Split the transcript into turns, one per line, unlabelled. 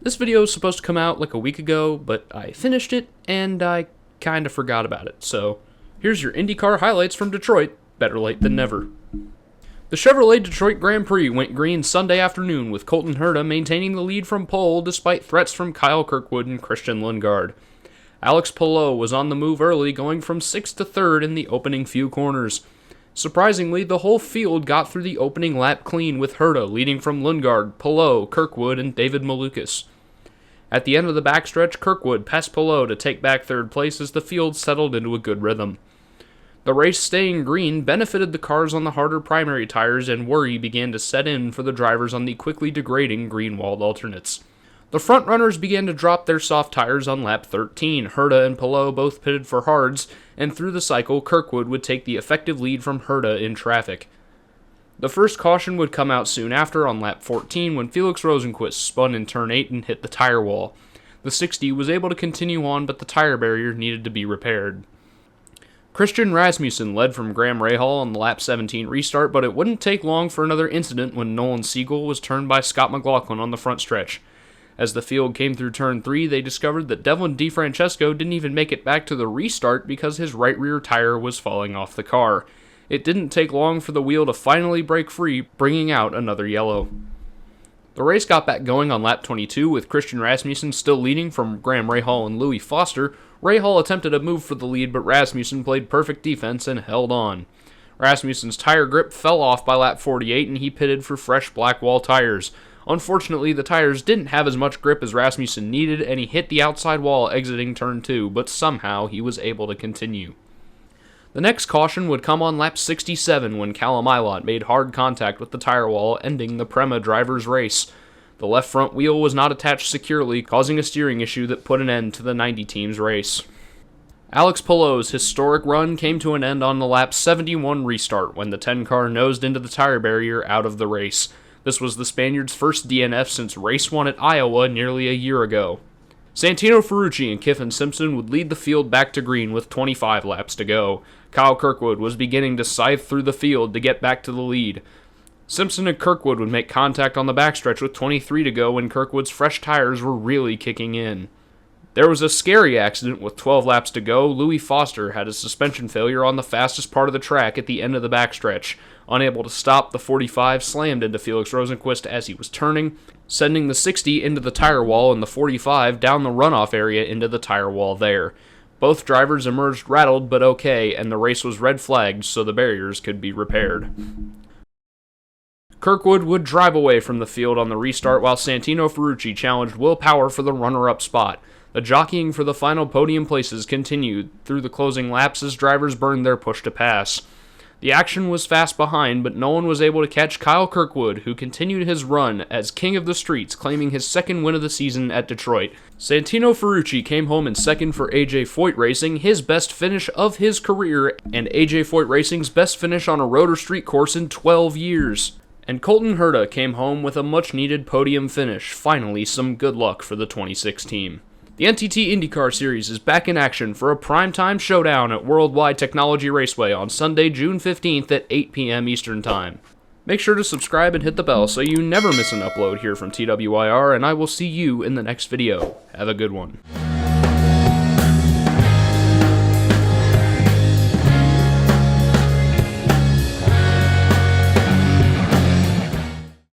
This video was supposed to come out like a week ago, but I finished it and I kinda forgot about it. So here's your IndyCar highlights from Detroit. Better late than never. The Chevrolet Detroit Grand Prix went green Sunday afternoon with Colton Herta maintaining the lead from pole despite threats from Kyle Kirkwood and Christian Lundgaard. Alex Palou was on the move early, going from 6th to 3rd in the opening few corners. Surprisingly, the whole field got through the opening lap clean with Herta leading from Lundgaard, Palou, Kirkwood, and David Malukas. At the end of the backstretch, Kirkwood passed Palou to take back 3rd place as the field settled into a good rhythm. The race staying green benefited the cars on the harder primary tires, and worry began to set in for the drivers on the quickly degrading green-walled alternates. The frontrunners began to drop their soft tires on lap 13. Herta and Palou both pitted for hards, and through the cycle, Kirkwood would take the effective lead from Herta in traffic. The first caution would come out soon after on lap 14 when Felix Rosenqvist spun in turn 8 and hit the tire wall. The 60 was able to continue on, but the tire barrier needed to be repaired. Christian Rasmussen led from Graham Rahal on the lap 17 restart, but it wouldn't take long for another incident when Nolan Siegel was turned by Scott McLaughlin on the front stretch. As the field came through turn 3, they discovered that Devlin DeFrancesco didn't even make it back to the restart because his right rear tire was falling off the car. It didn't take long for the wheel to finally break free, bringing out another yellow. The race got back going on lap 22 with Christian Rasmussen still leading from Graham Rahal and Louis Foster. Rahal attempted a move for the lead, but Rasmussen played perfect defense and held on. Rasmussen's tire grip fell off by lap 48 and he pitted for fresh black wall tires. Unfortunately, the tires didn't have as much grip as Rasmussen needed and he hit the outside wall exiting turn 2, but somehow he was able to continue. The next caution would come on lap 67 when Callum Ilott made hard contact with the tire wall, ending the Prema driver's race. The left front wheel was not attached securely, causing a steering issue that put an end to the 90 team's race. Alex Palou's historic run came to an end on the lap 71 restart when the 10 car nosed into the tire barrier out of the race. This was the Spaniard's first DNF since race 1 at Iowa nearly a year ago. Santino Ferrucci and Kyffin Simpson would lead the field back to green with 25 laps to go. Kyle Kirkwood was beginning to scythe through the field to get back to the lead. Simpson and Kirkwood would make contact on the backstretch with 23 to go when Kirkwood's fresh tires were really kicking in. There was a scary accident with 12 laps to go. Louis Foster had a suspension failure on the fastest part of the track at the end of the backstretch. Unable to stop, the 45 slammed into Felix Rosenqvist as he was turning, sending the 60 into the tire wall and the 45 down the runoff area into the tire wall there. Both drivers emerged rattled but okay, and the race was red flagged so the barriers could be repaired. Kirkwood would drive away from the field on the restart while Santino Ferrucci challenged Will Power for the runner-up spot. The jockeying for the final podium places continued through the closing laps as drivers burned their push to pass. The action was fast behind, but no one was able to catch Kyle Kirkwood, who continued his run as king of the streets, claiming his second win of the season at Detroit. Santino Ferrucci came home in second for AJ Foyt Racing, his best finish of his career, and AJ Foyt Racing's best finish on a road or street course in 12 years. And Colton Herta came home with a much-needed podium finish, finally some good luck for the 26 team. The NTT IndyCar Series is back in action for a primetime showdown at Worldwide Technology Raceway on Sunday, June 15th at 8 p.m. Eastern Time. Make sure to subscribe and hit the bell so you never miss an upload here from TWIR, and I will see you in the next video. Have a good one.